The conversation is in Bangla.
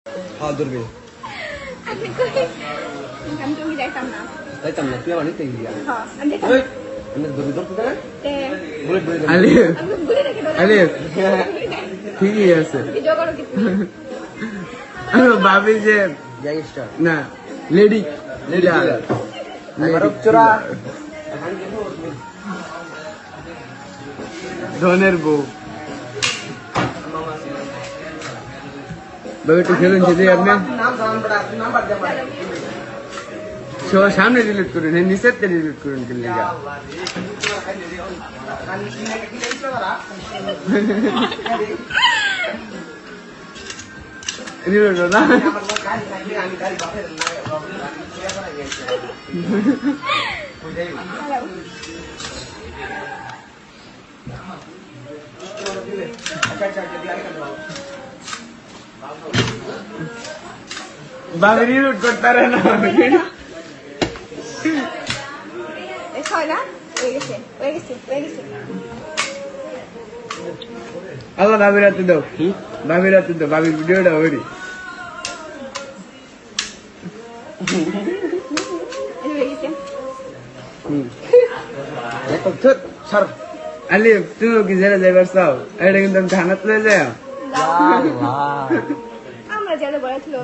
হ্যাঁ ধরবে আমি তুমি যাইতাম না যাইতাম না তুই আমার নিতে গিয়া হ্যাঁ আমি যাইতাম ওই আমি ধরবি ধরতে দেবে বুলেট বুলেট আলিফ আমি ঘুরে রেখে আলিফ ঠিকই আছে জগাড়ো কিছু আমি ভাবি যে গ্যাংস্টার না লেডি লেডি কিলার আমার চোরা ধনের বউ বাবা একটু খেলুন যদি আপনি সামনে ডিলিট করুন নিচের ডিলিট করুন খেললে ডিলিট না বাবা রিলোড করতে পারে না হয় না হয়ে গেছে হয়ে গেছে হয়ে গেছে আল্লাহ ভাবি রাতে দাও ভাবি রাতে দাও ভাবি ভিডিওটা ওরি হয়ে গেছে স্যার আলিফ তুমি কি জেলে যাইবার চাও এটা কিন্তু আমি থানাত লয়ে যাই আমরা যারা বলেছিল